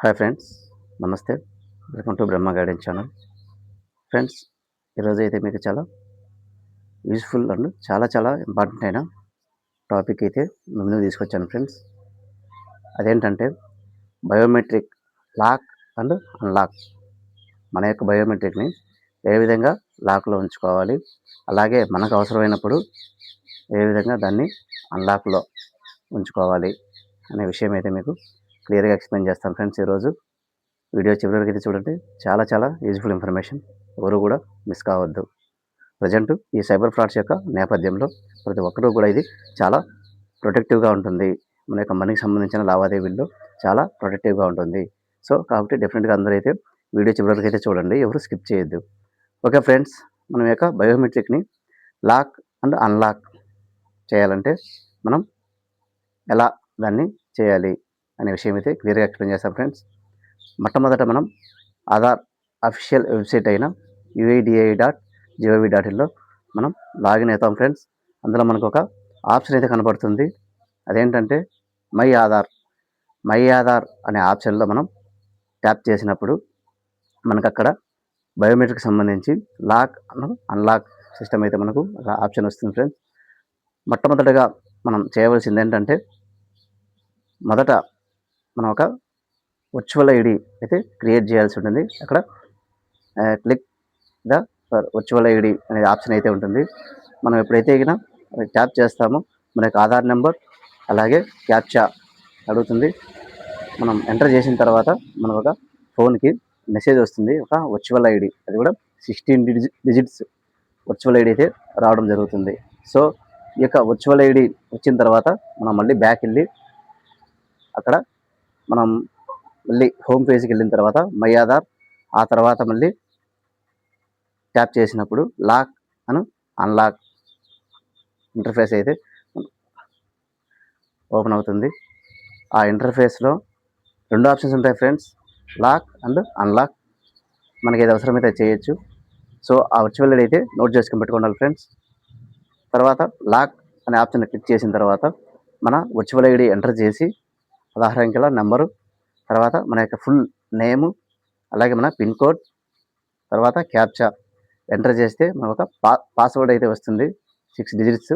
Hi friends, నమస్తే. Welcome to Brahma guidance channel. Friends, ఈరోజు అయితే మీకు చాలా యూజ్ఫుల్ అండ్ చాలా ఇంపార్టెంట్ అయిన టాపిక్ అయితే మీ ముందుకు తీసుకొచ్చాను ఫ్రెండ్స్. అదేంటంటే బయోమెట్రిక్ లాక్ అండ్ అన్లాక్. మన యొక్క బయోమెట్రిక్ని ఏ విధంగా లాక్లో ఉంచుకోవాలి, అలాగే మనకు అవసరమైనప్పుడు ఏ విధంగా దాన్ని అన్లాక్లో ఉంచుకోవాలి అనే విషయం అయితే మీకు క్లియర్గా ఎక్స్ప్లెయిన్ చేస్తాను ఫ్రెండ్స్. ఈరోజు వీడియో చివరి వరకు అయితే చూడండి. చాలా యూజ్ఫుల్ ఇన్ఫర్మేషన్, ఎవరు కూడా మిస్ కావద్దు. ప్రజెంట్ ఈ సైబర్ ఫ్రాడ్స్ యొక్క నేపథ్యంలో ప్రతి ఒక్కరూ కూడా ఇది చాలా ప్రొటెక్టివ్గా ఉంటుంది. మన యొక్క మనీకి సంబంధించిన లావాదేవీల్లో చాలా ప్రొటెక్టివ్గా ఉంటుంది. సో కాబట్టి డెఫినెట్గా అందరూ అయితే వీడియో చివరి వరకు అయితే చూడండి, ఎవరు స్కిప్ చేయొద్దు. ఓకే ఫ్రెండ్స్, మనం యొక్క బయోమెట్రిక్ని లాక్ అండ్ అన్లాక్ చేయాలంటే మనం ఎలా దాన్ని చేయాలి అనే విషయం అయితే క్లియర్గా ఎక్స్ప్లెయిన్ చేస్తాం ఫ్రెండ్స్. మొట్టమొదట మనం ఆధార్ అఫీషియల్ వెబ్సైట్ అయిన UIDAI.gov.in మనం లాగిన్ అవుతాం ఫ్రెండ్స్. అందులో మనకు ఒక ఆప్షన్ అయితే కనబడుతుంది. అదేంటంటే మై ఆధార్ అనే ఆప్షన్లో మనం ట్యాప్ చేసినప్పుడు మనకు అక్కడ బయోమెట్రిక్ సంబంధించి లాక్ అన్లాక్ సిస్టమ్ అయితే మనకు ఆప్షన్ వస్తుంది ఫ్రెండ్స్. మొట్టమొదటగా మనం చేయవలసింది ఏంటంటే మొదట మనం ఒక వర్చువల్ ఐడి అయితే క్రియేట్ చేయాల్సి ఉంటుంది. అక్కడ క్లిక్ ద వర్చువల్ ఐడి అనే ఆప్షన్ అయితే ఉంటుంది. మనం ఎప్పుడైతే ట్యాప్ చేస్తామో మనకు ఆధార్ నెంబర్ అలాగే క్యాప్చా అడుగుతుంది. మనం ఎంటర్ చేసిన తర్వాత మనకు ఒక ఫోన్కి మెసేజ్ వస్తుంది, ఒక వర్చువల్ ఐడి, అది కూడా 16 డిజిట్స్ వర్చువల్ ఐడి అయితే రావడం జరుగుతుంది. సో ఈ యొక్క వర్చువల్ ఐడి వచ్చిన తర్వాత మనం మళ్ళీ బ్యాక్ వెళ్ళి అక్కడ మనం మళ్ళీ హోమ్ పేజ్కి వెళ్ళిన తర్వాత మై ఆధార్, ఆ తర్వాత మళ్ళీ ట్యాప్ చేసినప్పుడు లాక్ అండ్ అన్లాక్ ఇంటర్ఫేస్ అయితే ఓపెన్ అవుతుంది. ఆ ఇంటర్ఫేస్లో 2 ఆప్షన్స్ ఉంటాయి ఫ్రెండ్స్, లాక్ అండ్ అన్లాక్. మనకి ఏది అవసరమైతే చేయొచ్చు. సో ఆ వర్చువల్ ఐడి అయితే నోట్ చేసుకొని పెట్టుకోవాలి ఫ్రెండ్స్. తర్వాత లాక్ అనే ఆప్షన్ క్లిక్ చేసిన తర్వాత మన వర్చువల్ ఐడి ఎంటర్ చేసి 16 అంకెల నెంబరు, తర్వాత మన యొక్క ఫుల్ నేము, అలాగే మన పిన్ కోడ్, తర్వాత క్యాప్చా ఎంటర్ చేస్తే మనకు ఒక పాస్వర్డ్ అయితే వస్తుంది, 6 digits,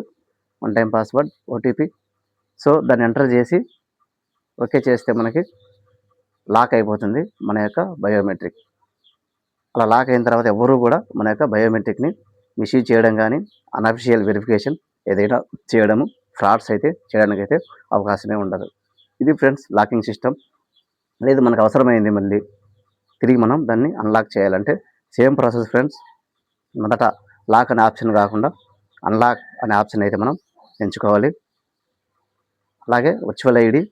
1 time password, OTP. So దాన్ని ఎంటర్ చేసి ఓకే చేస్తే మనకి లాక్ అయిపోతుంది మన యొక్క బయోమెట్రిక్. అలా లాక్ అయిన తర్వాత ఎవరు కూడా మన యొక్క బయోమెట్రిక్ని మిస్యూజ్ చేయడం కానీ, అన్అఫిషియల్ వెరిఫికేషన్ ఏదైనా చేయడము, ఫ్రాడ్స్ అయితే చేయడానికైతే అవకాశమే ఉండదు. ఇది ఫ్రెండ్స్ లాకింగ్ సిస్టమ్. లేదు మనకు అవసరమైంది మళ్ళీ తిరిగి మనం దాన్ని అన్లాక్ చేయాలంటే సేమ్ ప్రాసెస్ ఫ్రెండ్స్. మొదట లాక్ అనే ఆప్షన్ కాకుండా అన్లాక్ అనే ఆప్షన్ అయితే మనం ఎంచుకోవాలి. అలాగే వర్చువల్ ఐడి,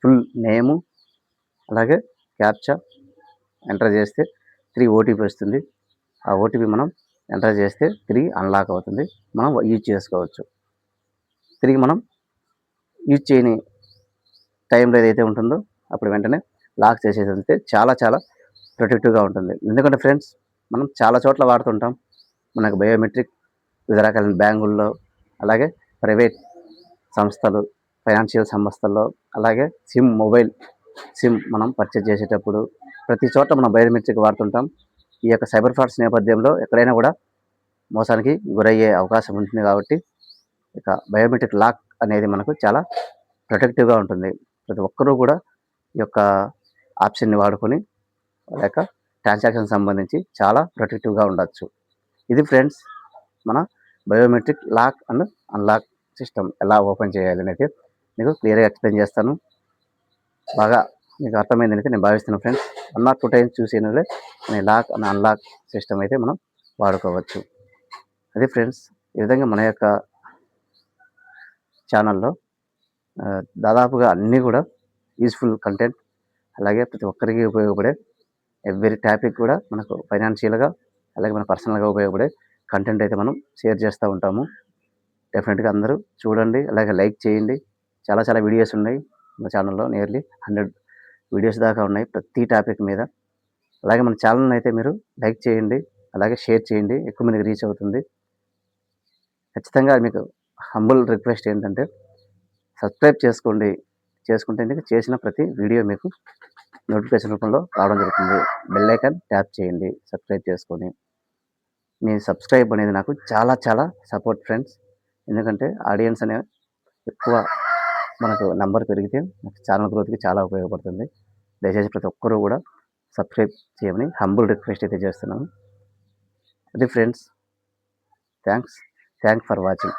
ఫుల్ నేము, అలాగే క్యాప్చా ఎంటర్ చేస్తే 3 ఓటీపీ వస్తుంది. ఆ ఓటీపీ మనం ఎంటర్ చేస్తే 3 అన్లాక్ అవుతుంది, మనం యూజ్ చేసుకోవచ్చు. తిరిగి మనం యూజ్ చేయని టైంలో ఏదైతే ఉంటుందో అప్పుడు వెంటనే లాక్ చేసేది ఉంటే చాలా ప్రొటెక్టివ్గా ఉంటుంది. ఎందుకంటే ఫ్రెండ్స్ మనం చాలా చోట్ల వాడుతుంటాం మనకు బయోమెట్రిక్, వివిధ రకాలైన బ్యాంకుల్లో, అలాగే ప్రైవేట్ సంస్థలు, ఫైనాన్షియల్ సంస్థల్లో, అలాగే మొబైల్ సిమ్ మనం పర్చేజ్ చేసేటప్పుడు ప్రతి చోట మనం బయోమెట్రిక్ వాడుతుంటాం. ఈ యొక్క సైబర్ ఫ్రాడ్స్ నేపథ్యంలో ఎక్కడైనా కూడా మోసానికి గురయ్యే అవకాశం ఉంటుంది. కాబట్టి ఇక బయోమెట్రిక్ లాక్ అనేది మనకు చాలా ప్రొటెక్టివ్గా ఉంటుంది. ప్రతి ఒక్కరూ కూడా ఈ యొక్క ఆప్షన్ని వాడుకొని వాళ్ళ యొక్క ట్రాన్సాక్షన్ సంబంధించి చాలా ప్రొటెక్టివ్గా ఉండొచ్చు. ఇది ఫ్రెండ్స్ మన biometric lock and unlock system ఎలా ఓపెన్ చేయాలి అనేది మీకు క్లియర్గా ఎక్స్ప్లెయిన్ చేస్తాను. బాగా మీకు అర్థమైందని అయితే నేను భావిస్తున్నాను ఫ్రెండ్స్. 1 or 2 టైమ్స్ చూసినట్లే మన లాక్ అండ్ అన్లాక్ సిస్టమ్ అయితే మనం వాడుకోవచ్చు. అది ఫ్రెండ్స్, ఈ విధంగా మన యొక్క ఛానల్లో దాదాపుగా అన్నీ కూడా యూస్ఫుల్ కంటెంట్, అలాగే ప్రతి ఒక్కరికి ఉపయోగపడే ఎవ్రీ టాపిక్ కూడా మనకు ఫైనాన్షియల్గా అలాగే మన పర్సనల్గా ఉపయోగపడే కంటెంట్ అయితే మనం షేర్ చేస్తూ ఉంటాము. డెఫినెట్గా అందరూ చూడండి, అలాగే లైక్ చేయండి. చాలా వీడియోస్ ఉన్నాయి మన ఛానల్లో, నియర్లీ 100 వీడియోస్ దాకా ఉన్నాయి ప్రతి టాపిక్ మీద. అలాగే మన ఛానల్ని అయితే మీరు లైక్ చేయండి, అలాగే షేర్ చేయండి, ఎక్కువ మందికి రీచ్ అవుతుంది. ఖచ్చితంగా మీకు హంబుల్ రిక్వెస్ట్ ఏంటంటే సబ్స్క్రైబ్ చేసుకుంటే చేసిన ప్రతి వీడియో మీకు నోటిఫికేషన్ రూపంలో రావడం జరుగుతుంది. బెల్ ఐకాన్ ట్యాప్ చేయండి సబ్స్క్రైబ్ చేసుకొని. మీ సబ్స్క్రైబ్ అనేది నాకు చాలా చాలా సపోర్ట్ ఫ్రెండ్స్. ఎందుకంటే ఆడియన్స్ అనే ఎక్కువ మనకు నంబర్ పెరిగితే నాకు ఛానల్ గ్రోత్కి చాలా ఉపయోగపడుతుంది. దయచేసి ప్రతి ఒక్కరూ కూడా సబ్స్క్రైబ్ చేయమని హంబుల్ రిక్వెస్ట్ అయితే చేస్తున్నాను. అది ఫ్రెండ్స్. Thanks for watching.